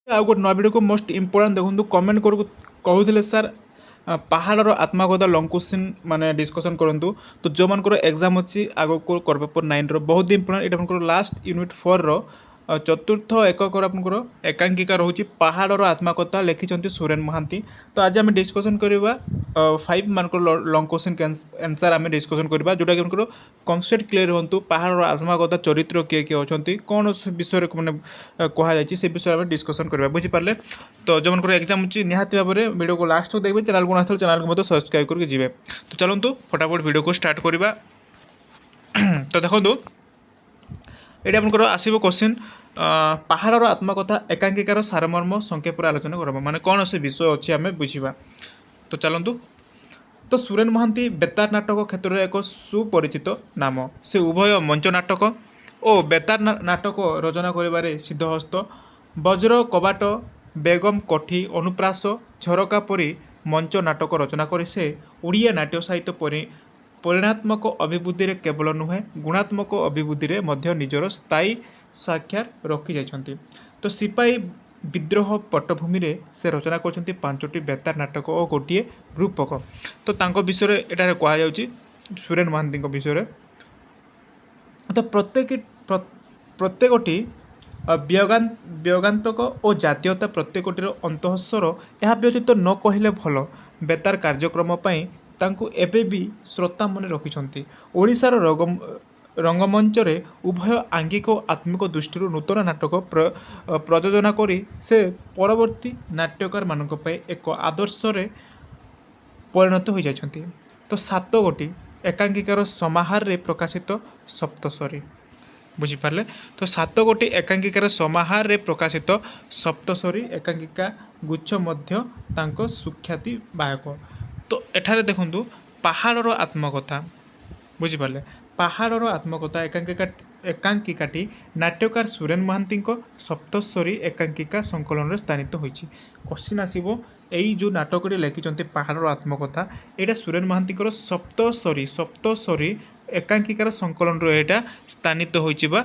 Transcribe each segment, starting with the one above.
ଆଉ ଗୋଟେ ନୂଆ ଭିଡ଼ିଓକୁ ମୋଷ୍ଟ ଇମ୍ପୋର୍ଟାଣ୍ଟ ଦେଖନ୍ତୁ କମେଣ୍ଟ କହୁଥିଲେ ସାର୍ ପାହାଡ଼ର ଆତ୍ମକଥା ଲଙ୍ଗ କ୍ୱେଶ୍ଚିନ୍ ମାନେ ଡିସ୍କସନ୍ କରନ୍ତୁ। ତ ଯେଉଁମାନଙ୍କର ଏକ୍ଜାମ୍ ଅଛି ଆଗକୁ କର ପେପର୍ 9ର ବହୁତ ଇମ୍ପୋର୍ଟାଣ୍ଟ ଏଇଟା ଆପଣଙ୍କର ଲାଷ୍ଟ ୟୁନିଟ୍ 4ର ଚତୁର୍ଥ ଏକକର ଆପଣଙ୍କର ଏକାଙ୍କିକା ରହୁଛି ପାହାଡ଼ର ଆତ୍ମକଥା ଲେଖିଛନ୍ତି ସୁରେନ ମହାନ୍ତି। ତ ଆଜି ଆମେ ଡିସ୍କସନ୍ କରିବା 5 ମାନଙ୍କର ଲଙ୍ଗ କ୍ୱେଶ୍ଚିନ୍ ଆନ୍ସର୍ ଆମେ ଡିସ୍କସନ୍ କରିବା ଯେଉଁଟାକି ଆପଣଙ୍କର କନସେପ୍ଟ କ୍ଲିୟର ହୁଅନ୍ତୁ। ପାହାଡ଼ର ଆତ୍ମକଥା ଚରିତ୍ର କିଏ କିଏ ଅଛନ୍ତି କ'ଣ ସେ ବିଷୟରେ ମାନେ କୁହାଯାଇଛି ସେ ବିଷୟରେ ଆମେ ଡିସ୍କସନ୍ କରିବା ବୁଝିପାରିଲେ। ତ ଯେଉଁମାନଙ୍କର ଏକ୍ଜାମ୍ ଅଛି ନିହାତି ଭାବରେ ଭିଡ଼ିଓକୁ ଲାଷ୍ଟ ଦେଖିବେ ଚ୍ୟାନେଲକୁ ଆସିଥିଲେ ଚ୍ୟାନେଲକୁ ମଧ୍ୟ ସବସ୍କ୍ରାଇବ୍ କରିକି ଯିବେ। ତ ଚାଲନ୍ତୁ ଫଟାଫଟ ଭିଡ଼ିଓକୁ ଷ୍ଟାର୍ଟ କରିବା। ତ ଦେଖନ୍ତୁ ଏଇଟା ଆପଣଙ୍କର ଆସିବ କ୍ୱେଶ୍ଚିନ୍ ପାହାଡ଼ର ଆତ୍ମକଥା ଏକାଙ୍କିକାର ସାରମର୍ମ ସଂକ୍ଷେପରେ ଆଲୋଚନା କରିବା ମାନେ କ'ଣ ସେ ବିଷୟ ଅଛି ଆମେ ବୁଝିବା। ତ ଚାଲନ୍ତୁ। ତ ସୁରେନ ମହାନ୍ତି ବେତାର ନାଟକ କ୍ଷେତ୍ରରେ ଏକ ସୁପରିଚିତ ନାମ। ସେ ଉଭୟ ମଞ୍ଚ ନାଟକ ଓ ବେତାର ନାଟକ ରଚନା କରିବାରେ ସିଦ୍ଧହସ୍ତ। ବଜ୍ର କବାଟ, ବେଗମ କୋଠି, ଅନୁପ୍ରାସ, ଝରକା ପରି ମଞ୍ଚ ନାଟକ ରଚନା କରି ସେ ଓଡ଼ିଆ ନାଟ୍ୟ ସାହିତ୍ୟ ପରିଣାତ୍ମକ ଅଭିବୃଦ୍ଧିରେ କେବଳ ନୁହେଁ ଗୁଣାତ୍ମକ ଅଭିବୃଦ୍ଧିରେ ମଧ୍ୟ ନିଜର ସ୍ଥାୟୀ ସ୍ୱାକ୍ଷର ରଖିଯାଇଛନ୍ତି। ତ ସିପାହୀ ବିଦ୍ରୋହ ପଟ୍ଟଭୂମିରେ ସେ ରଚନା କରିଛନ୍ତି 5ଟି ବେତାର ନାଟକ ଓ ଗୋଟିଏ ରୂପକ। ତ ତାଙ୍କ ବିଷୟରେ ଏଠାରେ କୁହାଯାଉଛି ସୁରେନ ମହାନ୍ତିଙ୍କ ବିଷୟରେ। ତ ପ୍ରତ୍ୟେକଟି ବ୍ୟଙ୍ଗାତ୍ମକ ଓ ଜାତୀୟତା ପ୍ରତ୍ୟେକଟିର ଅନ୍ତଃସ୍ୱର ଏହା ବ୍ୟତୀତ ନ କହିଲେ ଭଲ ବେତାର କାର୍ଯ୍ୟକ୍ରମ ପାଇଁ ତାଙ୍କୁ ଏବେ ବି ଶ୍ରୋତା ମନେ ରଖିଛନ୍ତି। ଓଡ଼ିଶାର ରଙ୍ଗମଞ୍ଚରେ ଉଭୟ ଆଙ୍ଗିକ ଓ ଆତ୍ମିକ ଦୃଷ୍ଟିରୁ ନୂତନ ନାଟକ ପ୍ରଯୋଜନା କରି ସେ ପରବର୍ତ୍ତୀ ନାଟ୍ୟକାରମାନଙ୍କ ପାଇଁ ଏକ ଆଦର୍ଶରେ ପରିଣତ ହୋଇଯାଇଛନ୍ତି। ତ 7 ଏକାଙ୍କିକାର ସମାହାରରେ ପ୍ରକାଶିତ ସପ୍ତଶରୀ ବୁଝିପାରିଲେ। ତ 7 ଏକାଙ୍କିକାର ସମାହାରରେ ପ୍ରକାଶିତ ସପ୍ତଶରୀ ଏକାଙ୍କିକା ଗୁଚ୍ଛ ମଧ୍ୟ ତାଙ୍କ ସୁଖ୍ୟାତି ବାହକ। ତ ଏଠାରେ ଦେଖନ୍ତୁ ପାହାଡ଼ର ଆତ୍ମକଥା ବୁଝିପାରିଲେ। ପାହାଡ଼ର ଆତ୍ମକଥା ଏକାଙ୍କିକାଟି ନାଟ୍ୟକାର ସୁରେନ ମହାନ୍ତିଙ୍କ ସପ୍ତଶରୀ ଏକାଙ୍କିକା ସଂକଳନରେ ସ୍ଥାନିତ ହୋଇଛି। କ୍ୱେଶ୍ଚିନ୍ ଆସିବ ଏଇ ଯେଉଁ ନାଟକଟି ଲେଖିଛନ୍ତି ପାହାଡ଼ର ଆତ୍ମକଥା ଏଇଟା ସୁରେନ ମହାନ୍ତିଙ୍କର ସପ୍ତଶରୀ ଏକାଙ୍କିକାର ସଂକଳନରୁ ଏଇଟା ସ୍ଥାନିତ ହୋଇଛି ବା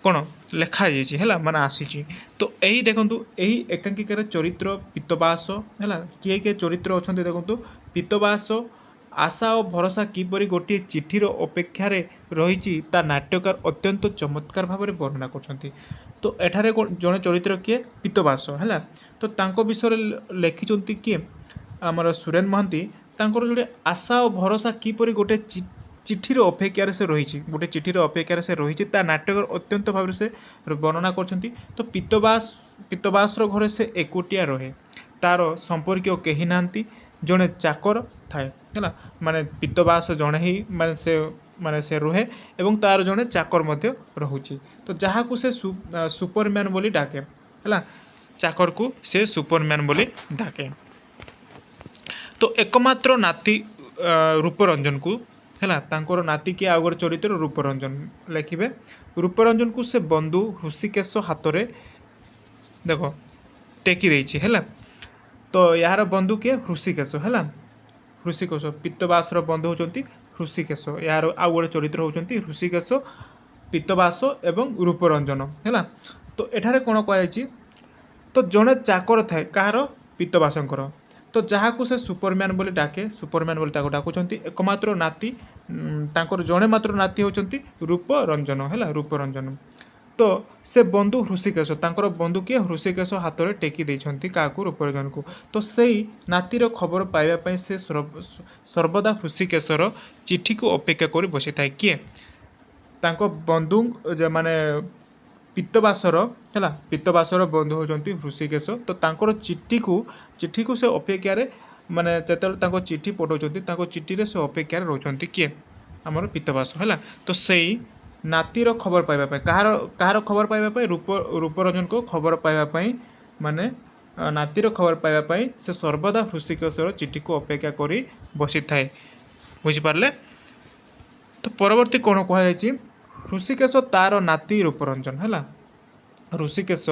କ'ଣ ଲେଖାଯାଇଛି ହେଲା ମାନେ ଆସିଛି। ତ ଏହି ଦେଖନ୍ତୁ ଏହି ଏକାଙ୍କିକାର ଚରିତ୍ର ପୀତବାସ ହେଲା କିଏ କିଏ ଚରିତ୍ର ଅଛନ୍ତି ଦେଖନ୍ତୁ। ପୀତବାସ ଆଶା ଓ ଭରସା କିପରି ଗୋଟିଏ ଚିଠିର ଅପେକ୍ଷାରେ ରହିଛି ତା ନାଟ୍ୟକାର ଅତ୍ୟନ୍ତ ଚମତ୍କାର ଭାବରେ ବର୍ଣ୍ଣନା କରୁଛନ୍ତି। ତ ଏଠାରେ ଜଣେ ଚରିତ୍ର କିଏ ପୀତବାସ ହେଲା। ତ ତାଙ୍କ ବିଷୟରେ ଲେଖିଛନ୍ତି କିଏ ଆମର ସୁରେନ ମହାନ୍ତି। ତାଙ୍କର ଯୋଉଟେ ଆଶା ଓ ଭରସା କିପରି ଗୋଟେ ଚିଠିର ଅପେକ୍ଷାରେ ସେ ରହିଛି ଗୋଟେ ଚିଠିର ଅପେକ୍ଷାରେ ସେ ରହିଛି ତା ନାଟ୍ୟକାର ଅତ୍ୟନ୍ତ ଭାବରେ ସେ ବର୍ଣ୍ଣନା କରୁଛନ୍ତି। ତ ପୀତବାସର ଘରେ ସେ ଏକୁଟିଆ ରହେ ତାର ସମ୍ପର୍କୀୟ କେହି ନାହାନ୍ତି ଜଣେ ଚାକର ଥାଏ ହେଲା ମାନେ ପୀତବାସ ଜଣେ ହିଁ ମାନେ ସେ ରୁହେ ଏବଂ ତାର ଜଣେ ଚାକର ମଧ୍ୟ ରହୁଛି। ତ ଯାହାକୁ ସେ ସୁପରମ୍ୟାନ୍ ବୋଲି ଡାକେ ହେଲା ଚାକରକୁ ସେ ସୁପରମ୍ୟାନ୍ ବୋଲି ଡାକେ। ତ ଏକମାତ୍ର ନାତି ରୂପରଞ୍ଜନକୁ ହେଲା ତାଙ୍କର ନାତି କିଏ ଆଉ ଗୋଟେ ଚରିତ୍ର ରୂପରଞ୍ଜନ ଲେଖିବେ। ରୂପରଞ୍ଜନକୁ ସେ ବନ୍ଧୁ ହୃଷିକେଶ ହାତରେ ଦେଖ ଟେକି ଦେଇଛି ହେଲା। ତ ଏହାର ବନ୍ଧୁ କିଏ ହୃଷିକେଶ ହେଲା। ହୃଷିକେଶ ପୀତବାସର ବନ୍ଧୁ ହେଉଛନ୍ତି ହୃଷିକେଶ ଏହାର ଆଉ ଗୋଟେ ଚରିତ୍ର ହେଉଛନ୍ତି ହୃଷିକେଶ ପୀତବାସ ଏବଂ ରୂପରଞ୍ଜନ ହେଲା। ତ ଏଠାରେ କ'ଣ କୁହାଯାଇଛି ତ ଜଣେ ଚାକର ଥାଏ କାହାର ପୀତବାସଙ୍କର। ତ ଯାହାକୁ ସେ ସୁପରମ୍ୟାନ୍ ବୋଲି ଡାକେ ସୁପରମ୍ୟାନ୍ ବୋଲି ତାକୁ ଡାକୁଛନ୍ତି। ଏକମାତ୍ର ନାତି ତାଙ୍କର ଜଣେ ମାତ୍ର ନାତି ହେଉଛନ୍ତି ରୂପରଞ୍ଜନ ହେଲା ରୂପରଞ୍ଜନ। ତ ସେ ବନ୍ଧୁ ହୃଷିକେଶ ତାଙ୍କର ବନ୍ଧୁ କିଏ ହୃଷିକେଶ ହାତରେ ଟେକି ଦେଇଛନ୍ତି କାହାକୁ ରୂପରଞ୍ଜନକୁ। ତ ସେଇ ନାତିର ଖବର ପାଇବା ପାଇଁ ସେ ସର୍ବଦା ହୃଷିକେଶର ଚିଠିକୁ ଅପେକ୍ଷା କରି ବସିଥାଏ କିଏ ତାଙ୍କ ବନ୍ଧୁ ମାନେ ପୀତବାସର ହେଲା ପୀତବାସର ବନ୍ଧୁ ହେଉଛନ୍ତି ହୃଷିକେଶ। ତ ତାଙ୍କର ଚିଠିକୁ ସେ ଅପେକ୍ଷାରେ ମାନେ ଯେତେବେଳେ ତାଙ୍କ ଚିଠି ପଠାଉଛନ୍ତି ତାଙ୍କ ଚିଠିରେ ସେ ଅପେକ୍ଷାରେ ରହୁଛନ୍ତି କିଏ ଆମର ପୀତବାସ ହେଲା। ତ ସେଇ ନାତିର ଖବର ପାଇବା ପାଇଁ କାହାର ଖବର ପାଇବା ପାଇଁ ରୂପରଞ୍ଜନଙ୍କ ଖବର ପାଇବା ପାଇଁ ମାନେ ନାତିର ଖବର ପାଇବା ପାଇଁ ସେ ସର୍ବଦା ହୃଷିକେଶର ଚିଠିକୁ ଅପେକ୍ଷା କରି ବସିଥାଏ ବୁଝିପାରିଲେ। ତ ପରବର୍ତ୍ତୀ କ'ଣ କୁହାଯାଇଛି ହୃଷିକେଶ ତାର ନାତି ରୂପରଞ୍ଜନ ହେଲା। ହୃଷିକେଶ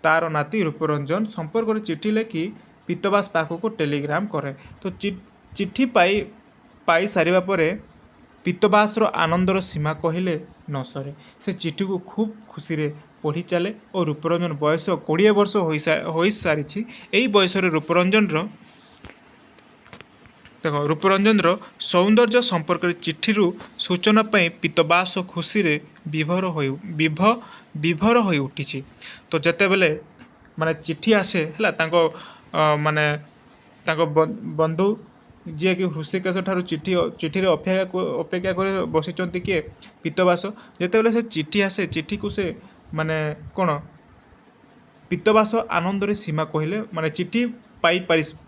ତାର ନାତି ରୂପରଞ୍ଜନ ସମ୍ପର୍କରେ ଚିଠି ଲେଖି ପୀତବାସ ପାଖକୁ ଟେଲିଗ୍ରାମ କରେ। ତ ଚିଠି ପାଇ ସାରିବା ପରେ ପୀତବାସର ଆନନ୍ଦର ସୀମା କହିଲେ ନ ସରେ। ସେ ଚିଠିକୁ ଖୁବ୍ ଖୁସିରେ ପଢ଼ି ଚାଲେ ଓ ରୂପରଞ୍ଜନ ବୟସ 20 ବର୍ଷ ହୋଇସାରିଛି। ଏହି ବୟସରେ ରୂପରଞ୍ଜନର ସୌନ୍ଦର୍ଯ୍ୟ ସମ୍ପର୍କରେ ଚିଠିରୁ ସୂଚନା ପାଇଁ ପୀତବାସ ଖୁସିରେ ବିଭୋର ହୋଇ ଉଠିଛି। ତ ଯେତେବେଳେ ମାନେ ଚିଠି ଆସେ ହେଲା ମାନେ ତାଙ୍କ ବନ୍ଧୁ ଯିଏକି ହୃଷିକେଶ ଠାରୁ ଚିଠିରେ ଅପେକ୍ଷା କରି ବସିଛନ୍ତି କିଏ ପୀତବାସ। ଯେତେବେଳେ ସେ ଚିଠି ଆସେ ଚିଠିକୁ ସେ ମାନେ କ'ଣ ପୀତବାସ ଆନନ୍ଦରେ ସୀମା କହିଲେ ମାନେ ଚିଠି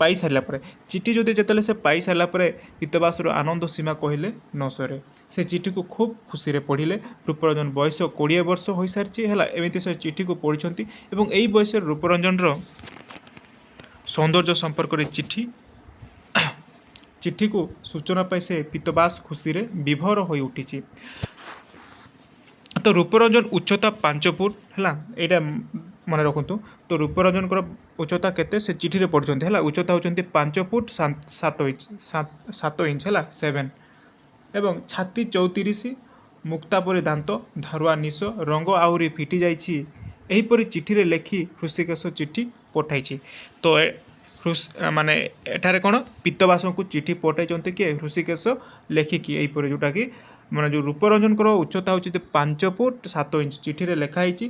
ପାଇ ସାରିଲା ପରେ ଚିଠି ଯେତେବେଳେ ସେ ପାଇ ସାରିଲା ପରେ ପୀତବାସର ଆନନ୍ଦ ସୀମା କହିଲେ ନ ସରେ। ସେ ଚିଠିକୁ ଖୁବ୍ ଖୁସିରେ ପଢ଼ିଲେ। ରୂପରଞ୍ଜନ ବୟସ 20 ବର୍ଷ ହୋଇସାରିଛି ହେଲା, ଏମିତି ସେ ଚିଠିକୁ ପଢ଼ିଛନ୍ତି ଏବଂ ଏହି ବୟସରେ ରୂପରଞ୍ଜନର ସୌନ୍ଦର୍ଯ୍ୟ ସମ୍ପର୍କରେ ଚିଠିକୁ ସୂଚନା ପାଇ ସେ ପୀତବାସ ଖୁସିରେ ବିଭୋର ହୋଇ ଉଠିଛି। ତ ରୂପରଞ୍ଜନ ଉଚ୍ଚତା 5 ଫୁଟ ହେଲା, ଏଇଟା ମନେ ରଖନ୍ତୁ। ତ ରୂପରଞ୍ଜନଙ୍କର ଉଚ୍ଚତା କେତେ ସେ ଚିଠିରେ ପଢ଼ୁଛନ୍ତି ହେଲା, ଉଚ୍ଚତା ହେଉଛନ୍ତି 5 ଫୁଟ 7 ଇଞ୍ଚ ହେଲା 7 ଏବଂ ଛାତି 34, ମୁକ୍ତା ପରି ଦାନ୍ତ, ଧାରୁଆ ନିଶ, ରଙ୍ଗ ଆହୁରି ଫିଟି ଯାଇଛି। ଏହିପରି ଚିଠିରେ ଲେଖି ହୃଷିକେଶ ଚିଠି ପଠାଇଛି। ତ ମାନେ ଏଠାରେ କ'ଣ ପୀତବାସଙ୍କୁ ଚିଠି ପଠାଇଛନ୍ତି କିଏ ହୃଷିକେଶ ଲେଖିକି ଏହିପରି, ଯେଉଁଟାକି ମାନେ ଯେଉଁ ରୂପରଞ୍ଜନଙ୍କର ଉଚ୍ଚତା ହେଉଛି 5 ଫୁଟ 7 ଇଞ୍ଚ ଚିଠିରେ ଲେଖା ହେଇଛି।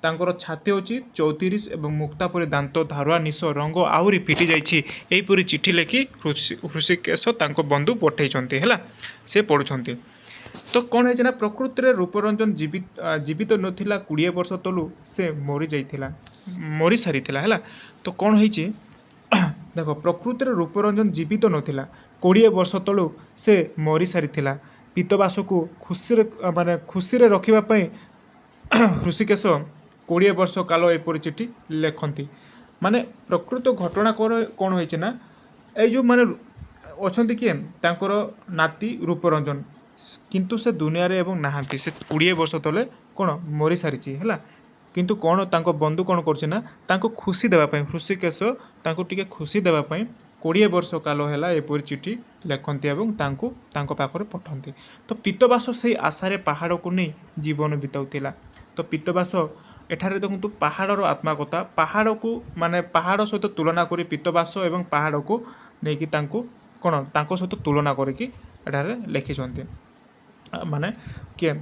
ତାଙ୍କର ଛାତି ହେଉଛି 34 ଏବଂ ମୁକ୍ତା ପରି ଦାନ୍ତ, ଧାରୁଆ ନିଶ, ରଙ୍ଗ ଆହୁରି ଫିଟି ଯାଇଛି। ଏହିପରି ଚିଠି ଲେଖି ହୃଷିକେଶ ତାଙ୍କ ବନ୍ଧୁ ପଠାଇଛନ୍ତି ହେଲା, ସେ ପଢ଼ୁଛନ୍ତି। ତ କ'ଣ ହେଇଛି ନା ପ୍ରକୃତିରେ ରୂପରଞ୍ଜନ ଜୀବିତ ନଥିଲା। 20 ବର୍ଷ ତଳୁ ସେ ମରିସାରିଥିଲା ହେଲା। ତ କ'ଣ ହେଇଛି ଦେଖ, ପ୍ରକୃତିରେ ରୂପରଞ୍ଜନ ଜୀବିତ ନଥିଲା। 20 ବର୍ଷ ତଳୁ ସେ ମରିସାରିଥିଲା। ପୀତବାସକୁ ଖୁସିରେ ରଖିବା ପାଇଁ ହୃଷିକେଶ 20 ବର୍ଷ କାଳ ଏପରି ଚିଠି ଲେଖନ୍ତି। ମାନେ ପ୍ରକୃତ ଘଟଣା କ'ଣ ହେଇଛି ନା, ଏଇ ଯେଉଁ ମାନେ ଅଛନ୍ତି କିଏ ତାଙ୍କର ନାତି ରୂପରଞ୍ଜନ, କିନ୍ତୁ ସେ ଦୁନିଆରେ ଏବଂ ନାହାନ୍ତି। ସେ 20 ବର୍ଷ ତଳେ କ'ଣ ମରିସାରିଛି ହେଲା। କିନ୍ତୁ କ'ଣ ତାଙ୍କ ବନ୍ଧୁ କ'ଣ କରୁଛି ନା ତାଙ୍କୁ ଖୁସି ଦେବା ପାଇଁ ହୃଷିକେଶ ତାଙ୍କୁ ଟିକେ ଖୁସି ଦେବା ପାଇଁ 20 ବର୍ଷ କାଳ ହେଲା ଏପରି ଚିଠି ଲେଖନ୍ତି ଏବଂ ତାଙ୍କ ପାଖରେ ପଠାନ୍ତି। ତ ପୀତବାସ ସେଇ ଆଶାରେ ପାହାଡ଼କୁ ନେଇ ଜୀବନ ବିତାଉଥିଲା। ତ ପୀତବାସ ଏଠାରେ ଦେଖନ୍ତୁ ପାହାଡ଼ର ଆତ୍ମକଥା, ପାହାଡ଼କୁ ମାନେ ପାହାଡ଼ ସହିତ ତୁଳନା କରି ପୀତବାସ ଏବଂ ପାହାଡ଼କୁ ନେଇକି ତାଙ୍କ ସହିତ ତୁଳନା କରିକି ଏଠାରେ ଲେଖିଛନ୍ତି ମାନେ କିଏ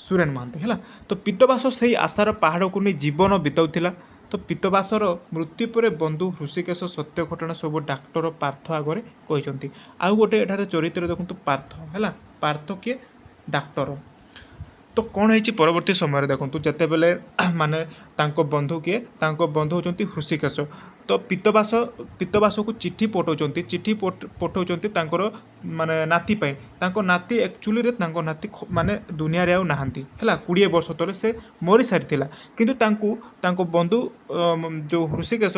ସୁରେନ ମହାନ୍ତି ହେଲା। ତ ପୀତବାସ ସେଇ ଆଶାର ପାହାଡ଼କୁ ନେଇ ଜୀବନ ବିତାଉଥିଲା। ତ ପୀତବାସର ମୃତ୍ୟୁ ପରେ ବନ୍ଧୁ ହୃଷିକେଶ ସତ୍ୟ ଘଟଣା ସବୁ ଡାକ୍ତର ପାର୍ଥ ଆଗରେ କହିଛନ୍ତି। ଆଉ ଗୋଟେ ଏଠାରେ ଚରିତ୍ର ଦେଖନ୍ତୁ ପାର୍ଥ ହେଲା, ପାର୍ଥ କିଏ ଡାକ୍ତର। ତ କ'ଣ ହେଇଛି ପରବର୍ତ୍ତୀ ସମୟରେ ଦେଖନ୍ତୁ, ଯେତେବେଳେ ମାନେ ତାଙ୍କ ବନ୍ଧୁ ହେଉଛନ୍ତି ହୃଷିକେଶ। ତ ପୀତବାସକୁ ଚିଠି ପଠାଉଛନ୍ତି ତାଙ୍କର ମାନେ ନାତି ପାଇଁ। ତାଙ୍କ ନାତି ଆକ୍ଚୁଆଲିରେ ମାନେ ଦୁନିଆରେ ଆଉ ନାହାନ୍ତି ହେଲା। 20 ବର୍ଷ ତଳେ ସେ ମରିସାରିଥିଲା। କିନ୍ତୁ ତାଙ୍କ ବନ୍ଧୁ ଯେଉଁ ହୃଷିକେଶ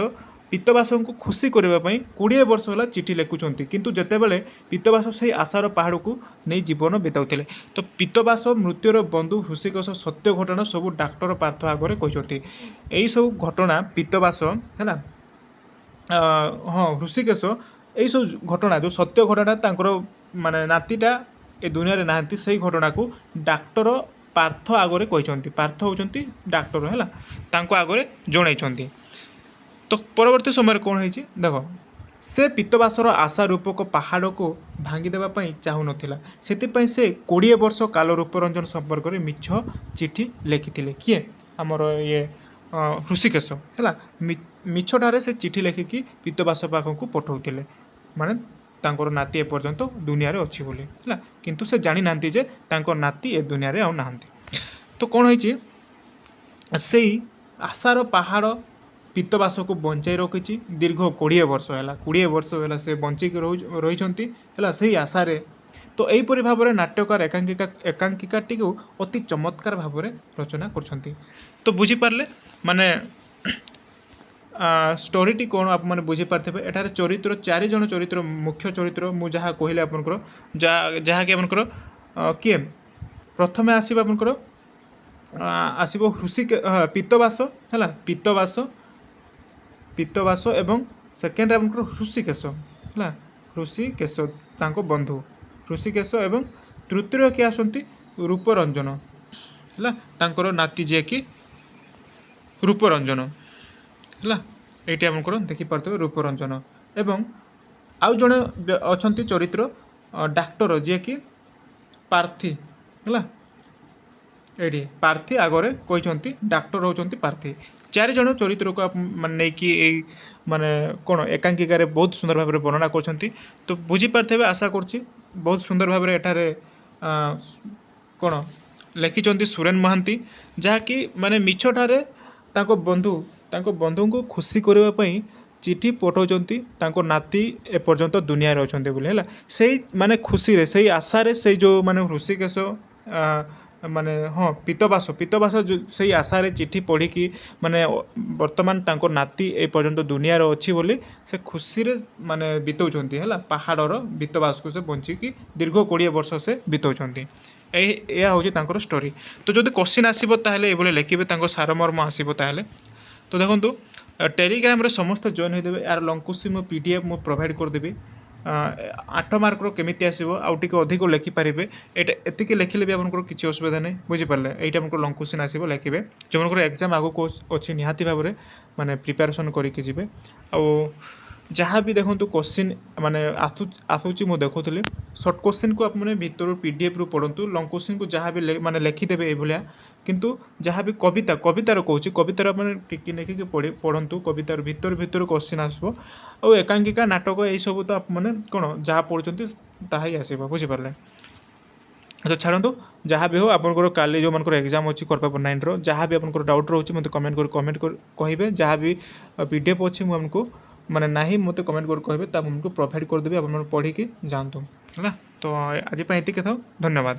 ପୀତବାସଙ୍କୁ ଖୁସି କରିବା ପାଇଁ 20 ବର୍ଷ ହେଲା ଚିଠି ଲେଖୁଛନ୍ତି। କିନ୍ତୁ ଯେତେବେଳେ ପୀତବାସ ସେଇ ଆଶାର ପାହାଡ଼କୁ ନେଇ ଜୀବନ ବିତାଉଥିଲେ। ତ ପୀତବାସ ମୃତ୍ୟୁର ବନ୍ଧୁ ହୃଷିକେଶ ସତ୍ୟ ଘଟଣା ସବୁ ଡାକ୍ତର ପାର୍ଥ ଆଗରେ କହିଛନ୍ତି। ଏହିସବୁ ଘଟଣା ପୀତବାସ ହେଲା ହୃଷିକେଶ ଏହିସବୁ ଘଟଣା ଯେଉଁ ସତ୍ୟ ଘଟଣା ତାଙ୍କର ମାନେ ନାତିଟା ଏ ଦୁନିଆରେ ନାହାନ୍ତି, ସେଇ ଘଟଣାକୁ ଡାକ୍ତର ପାର୍ଥ ଆଗରେ କହିଛନ୍ତି। ପାର୍ଥ ହେଉଛନ୍ତି ଡାକ୍ତର ହେଲା, ତାଙ୍କ ଆଗରେ ଜଣାଇଛନ୍ତି। ତ ପରବର୍ତ୍ତୀ ସମୟରେ କ'ଣ ହେଇଛି ଦେଖ, ସେ ପୀତବାସର ଆଶା ରୂପକ ପାହାଡ଼କୁ ଭାଙ୍ଗିଦେବା ପାଇଁ ଚାହୁଁନଥିଲା। ସେଥିପାଇଁ ସେ 20 ବର୍ଷ କାଳ ରୂପରଞ୍ଜନ ସମ୍ପର୍କରେ ମିଛ ଚିଠି ଲେଖିଥିଲେ। କିଏ ଆମର ହୃଷିକେଶ ହେଲା, ମିଛଠାରେ ସେ ଚିଠି ଲେଖିକି ପୀତବାସ ପାଖକୁ ପଠାଉଥିଲେ, ମାନେ ତାଙ୍କର ନାତି ଏପର୍ଯ୍ୟନ୍ତ ଦୁନିଆରେ ଅଛି ବୋଲି ହେଲା। କିନ୍ତୁ ସେ ଜାଣିନାହାନ୍ତି ଯେ ତାଙ୍କ ନାତି ଏ ଦୁନିଆରେ ଆଉ ନାହାନ୍ତି। ତ କ'ଣ ହେଇଛି, ସେଇ ଆଶାର ପାହାଡ଼ ପୀତବାସକୁ ବଞ୍ଚାଇ ରଖିଛି ଦୀର୍ଘ 20 ବର୍ଷ ହେଲା। 20 ବର୍ଷ ହେଲା ସେ ବଞ୍ଚିକି ରହିଛନ୍ତି ହେଲା ସେଇ ଆଶାରେ। ତ ଏହିପରି ଭାବରେ ନାଟ୍ୟକାର ଏକାଙ୍କିକାଟିକୁ ଅତି ଚମତ୍କାର ଭାବରେ ରଚନା କରୁଛନ୍ତି। ତ ବୁଝିପାରିଲେ ମାନେ ଷ୍ଟୋରିଟି କ'ଣ ଆପଣମାନେ ବୁଝିପାରିଥିବେ। ଏଠାରେ ଚରିତ୍ର 4 ଜଣ ଚରିତ୍ର, ମୁଖ୍ୟ ଚରିତ୍ର ମୁଁ ଯାହା କହିଲି ଆପଣଙ୍କର, ଯାହାକି ଆପଣଙ୍କର କିଏ ପ୍ରଥମେ ଆସିବ ଆପଣଙ୍କର ଆସିବ ପୀତବାସ ହେଲା, ପୀତବାସ ଏବଂ ସେକେଣ୍ଡରେ ଆପଣଙ୍କର ହୃଷିକେଶ ହେଲା, ହୃଷିକେଶ ତାଙ୍କ ବନ୍ଧୁ ହୃଷିକେଶ ଏବଂ ତୃତୀୟ କିଏ ଆସନ୍ତି ରୂପରଞ୍ଜନ ହେଲା ତାଙ୍କର ନାତି ଯିଏକି ରୂପରଞ୍ଜନ ହେଲା ଏଇଠି ଆପଣଙ୍କର ଦେଖିପାରୁଥିବେ ରୂପରଞ୍ଜନ। ଏବଂ ଆଉ ଜଣେ ଅଛନ୍ତି ଚରିତ୍ର ଡାକ୍ତର ଯିଏକି ପାର୍ଥୀ ହେଲା ଏଇଠି ପାର୍ଥୀ ଆଗରେ କହିଛନ୍ତି ଡାକ୍ତର ହେଉଛନ୍ତି ପାର୍ଥୀ। 4 ଜଣ ଚରିତ୍ରକୁ ମାନେ ନେଇକି ଏଇ ମାନେ କ'ଣ ଏକାଙ୍କିକାରେ ବହୁତ ସୁନ୍ଦର ଭାବରେ ବର୍ଣ୍ଣନା କରୁଛନ୍ତି। ତ ବୁଝିପାରିଥିବେ ଆଶା କରୁଛି ବହୁତ ସୁନ୍ଦର ଭାବରେ ଏଠାରେ କ'ଣ ଲେଖିଛନ୍ତି ସୁରେନ ମହାନ୍ତି, ଯାହାକି ମାନେ ମିଛଠାରେ ତାଙ୍କ ବନ୍ଧୁଙ୍କୁ ଖୁସି କରିବା ପାଇଁ ଚିଠି ପଠାଉଛନ୍ତି ତାଙ୍କ ନାତି ଏପର୍ଯ୍ୟନ୍ତ ଦୁନିଆରେ ଅଛନ୍ତି ବୋଲି ହେଲା। ସେଇ ମାନେ ଖୁସିରେ ସେଇ ଆଶାରେ ସେଇ ଯେଉଁ ମାନେ ହୃଷିକେଶ ମାନେ ହଁ ପିତବାସ ସେଇ ଆଶାରେ ଚିଠି ପଢ଼ିକି ମାନେ ବର୍ତ୍ତମାନ ତାଙ୍କ ନାତି ଏ ପର୍ଯ୍ୟନ୍ତ ଦୁନିଆରେ ଅଛି ବୋଲି ସେ ଖୁସିରେ ମାନେ ବିତଉଛନ୍ତି ହେଲା। ପାହାଡ଼ର ପିତବାସକୁ ସେ ବଞ୍ଚିକି ଦୀର୍ଘ 20 ବର୍ଷ ସେ ବିତଉଛନ୍ତି। ଏହା ହେଉଛି ତାଙ୍କର ଷ୍ଟୋରି। ତ ଯଦି କୋଶ୍ଚିନ୍ ଆସିବ ତାହେଲେ ଏଇଭଳି ଲେଖିବେ, ତାଙ୍କ ସାରମର୍ମ ଆସିବ ତାହେଲେ। ତ ଦେଖନ୍ତୁ ଟେଲିଗ୍ରାମରେ ସମସ୍ତେ ଜଏନ୍ ହୋଇଦେବେ। ଏହାର ଲଙ୍ଗ କୋଶ୍ଚିନ୍ ମୁଁ PDF ମୁଁ ପ୍ରୋଭାଇଡ଼ କରିଦେବି। 8 ମାର୍କର କେମିତି ଆସିବ ଆଉ ଟିକେ ଅଧିକ ଲେଖିପାରିବେ। ଏଇଟା ଏତିକି ଲେଖିଲେ ବି ଆପଣଙ୍କର କିଛି ଅସୁବିଧା ନାହିଁ, ବୁଝିପାରିଲେ। ଏଇଟା ଆପଣଙ୍କର ଲଙ୍ଗ କୋଶ୍ଚିନ୍ ଆସିବ ଲେଖିବେ। ଯେଉଁମାନଙ୍କର ଏକ୍ଜାମ୍ ଆଗକୁ ଅଛି ନିହାତି ଭାବରେ ମାନେ ପ୍ରିପାରେସନ୍ କରିକି ଯିବେ। ଆଉ ଯାହା ବି ଦେଖନ୍ତୁ କୋଶ୍ଚିନ୍ ମାନେ ଆସୁଛି ମୁଁ ଦେଖୁଥିଲି ସର୍ଟ କୋଶ୍ଚିନ୍କୁ ଆପଣମାନେ ଭିତରୁ PDFରୁ ପଢ଼ନ୍ତୁ। ଲଙ୍ଗ କୋଶ୍ଚିନ୍କୁ ଯାହା ବି ମାନେ ଲେଖିଦେବେ ଏଇଭଳିଆ। କିନ୍ତୁ ଯାହା ବି କବିତାର କହୁଛି କବିତାର ଆପଣ ଟିକି ନେଖିକି ପଢ଼ନ୍ତୁ। କବିତାର ଭିତରୁ କୋଶ୍ଚିନ୍ ଆସିବ। ଆଉ ଏକାଙ୍କିକା ନାଟକ ଏଇସବୁ ତ ଆପଣମାନେ କ'ଣ ଯାହା ପଢ଼ୁଛନ୍ତି ତାହା ହିଁ ଆସିବ, ବୁଝିପାରିଲେ। ତ ଛାଡ଼ନ୍ତୁ ଯାହା ବି ହେଉ ଆପଣଙ୍କର କାଲି ଯେଉଁମାନଙ୍କର ଏକ୍ଜାମ୍ ଅଛି କର୍ପା 9ର ଯାହା ବି ଆପଣଙ୍କର ଡାଉଟ୍ ରହୁଛି ମୋତେ କମେଣ୍ଟ କରି କହିବେ। ଯାହା ବି PDF ଅଛି ମୁଁ ଆପଣଙ୍କୁ ମାନେ ନାହିଁ ମୋତେ କମେଣ୍ଟ କରି କହିବେ, ତା ମୁଁ ଆପଣଙ୍କୁ ପ୍ରୋଭାଇଡ଼ କରିଦେବି। ଆପଣମାନେ ପଢ଼ିକି ଯାଆନ୍ତୁ ହେଲା। ତ ଆଜି ପାଇଁ ଏତିକି ଥାଉ, ଧନ୍ୟବାଦ।